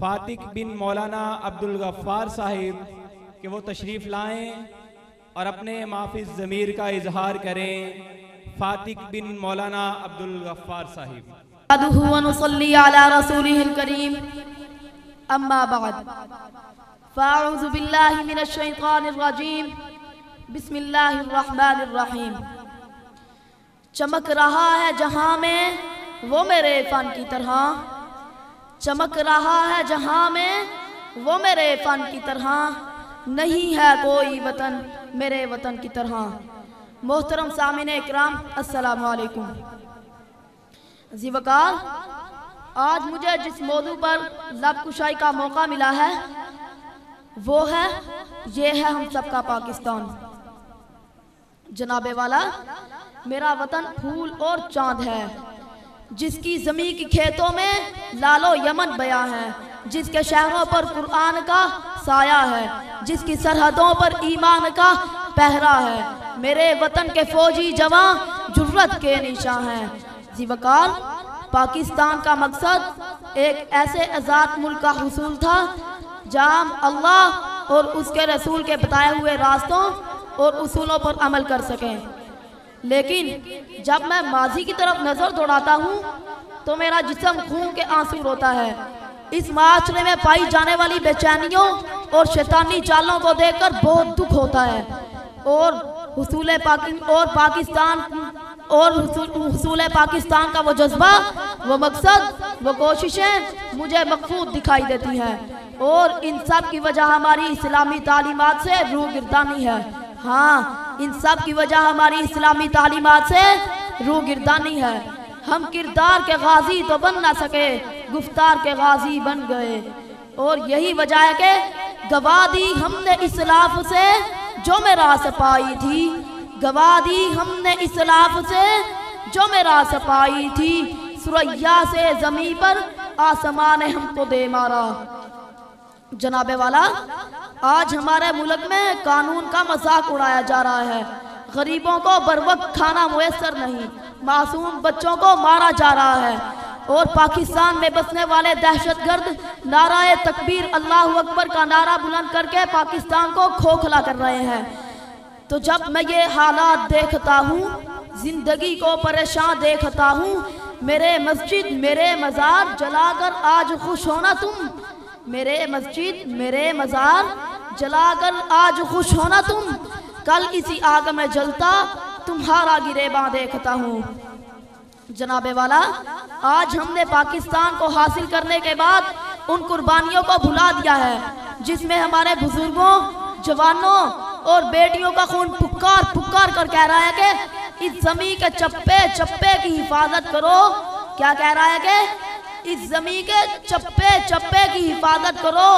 فاتق بن مولانا عبدالغفار صاحب کہ وہ تشریف لائیں اور اپنے معافی ضمیر کا اظہار کریں. فاتق بن مولانا عبدالغفار صاحب. نحمده ونصلي على رسوله الكريم اما بعد فاعوذ بالله من الشیطان الرجیم بسم اللہ الرحمن الرحیم. چمک رہا ہے جہاں میں وہ میرے فن کی طرح، چمک رہا ہے جہاں میں وہ میرے فن کی طرح، نہیں ہے کوئی وطن میرے وطن کی طرح. محترم سامعین اکرام السلام علیکم. ذی وقار آج مجھے جس موضوع پر لب کشائی کا موقع ملا ہے وہ ہے یہ ہے ہم سب کا پاکستان. جناب والا میرا وطن پھول اور چاند ہے، جس کی زمین کی کھیتوں میں لال و یمن بیاں ہے، جس کے شہروں پر قرآن کا سایہ ہے، جس کی سرحدوں پر ایمان کا پہرا ہے. میرے وطن کے فوجی جوان جرت کے نشان ہیں. ذی وقار پاکستان کا مقصد ایک ایسے آزاد ملک کا حصول تھا جہاں اللہ اور اس کے رسول کے بتائے ہوئے راستوں اور اصولوں پر عمل کر سکیں. لیکن جب میں ماضی کی طرف نظر دوڑاتا ہوں تو میرا جسم خون کے آنسو روتا ہے. اس معاشرے میں پائی جانے والی بے چینیوں اور شیطانی چالوں کو دیکھ کر بہت دکھ ہوتا ہے، اور حصول پاکستان کا وہ جذبہ، وہ مقصد، وہ کوششیں مجھے مقصود دکھائی دیتی ہیں، اور ان سب کی وجہ ہماری اسلامی تعلیمات سے روگردانی ہے. ہاں، ان سب کی وجہ ہماری اسلامی تعلیمات سے روگردانی ہے. ہم کردار کے غازی تو بن نہ سکے، گفتار کے غازی بن گئے، اور یہی وجہ ہے کہ گواہ دی ہم نے اسلاف سے جو میرا سے پائی تھی، گواہ دی ہم نے اسلاف سے جو میرا سے پائی تھی، سریا سے زمین پر آسمان نے ہم کو دے مارا. جناب والا آج ہمارے ملک میں قانون کا مذاق اڑایا جا رہا ہے. غریبوں کو بروقت کھانا میسر نہیں، معصوم بچوں کو مارا جا رہا ہے، اور پاکستان میں بسنے والے دہشت گرد نعرہ تکبیر اللہ اکبر کا نعرہ بلند کر کے پاکستان کو کھوکھلا کر رہے ہیں. تو جب میں یہ حالات دیکھتا ہوں، زندگی کو پریشان دیکھتا ہوں، میرے مسجد میرے مزار جلا کر آج خوش ہونا تم، میرے مسجد میرے مزار جلا کر آج خوش ہونا تم، کل اسی آگ میں جلتا تمہارا گریباں دیکھتا ہوں. جناب والا آج ہم نے پاکستان کو حاصل کرنے کے بعد ان قربانیوں کو بھلا دیا ہے جس میں ہمارے بزرگوں، جوانوں اور بیٹیوں کا خون پکار پکار کر کہہ رہا ہے کہ اس زمین کے چپے چپے کی حفاظت کرو. کیا کہہ رہا ہے کہ اس زمین کے چپے چپے کی حفاظت کرو،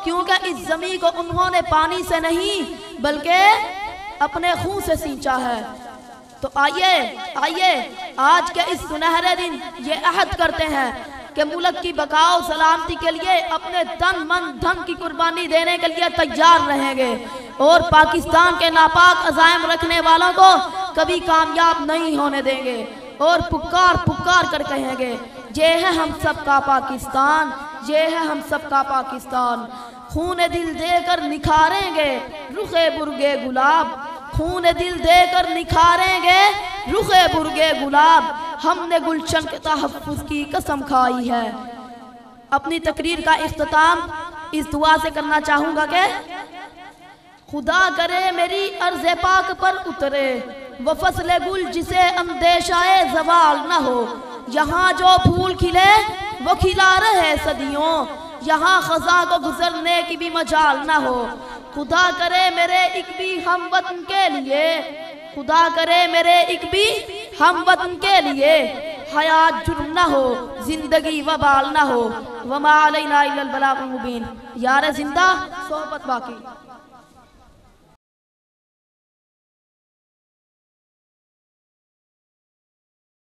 کیونکہ اس زمین کو انہوں نے پانی سے نہیں بلکہ اپنے خون سے سینچا ہے. تو آئیے آج کے اس سنہرے دن یہ عہد کرتے ہیں کہ ملک کی بقا و سلامتی کے لیے اپنے تن من دھن کی قربانی دینے کے لیے تیار رہیں گے، اور پاکستان کے ناپاک عزائم رکھنے والوں کو کبھی کامیاب نہیں ہونے دیں گے، اور پکار پکار کر کہیں گے یہ ہے ہم سب کا پاکستان، یہ ہے ہم سب کا پاکستان. خون دل دے کر نکھاریں گے رخ برگے گلاب، خون دل دے کر نکھاریں گے رخ برگے گلاب، ہم نے گلشن کے تحفظ کی قسم کھائی ہے. اپنی تقریر کا اختتام اس دعا سے کرنا چاہوں گا کہ خدا کرے میری عرض پاک پر اترے وہ فصل گل جسے اندیشہ زوال نہ ہو، یہاں جو پھول کھلے وہ کھلا رہے صدیوں، یہاں خزاں کو گزرنے کی بھی مجال نہ ہو. خدا کرے میرے ایک بھی ہم وطن کے لیے، خدا کرے میرے ایک بھی ہم وطن کے لیے حیات جرم نہ ہو، زندگی وبال نہ ہو. وما علینا الا البلاغ المبین. یار زندہ صحبت باقی.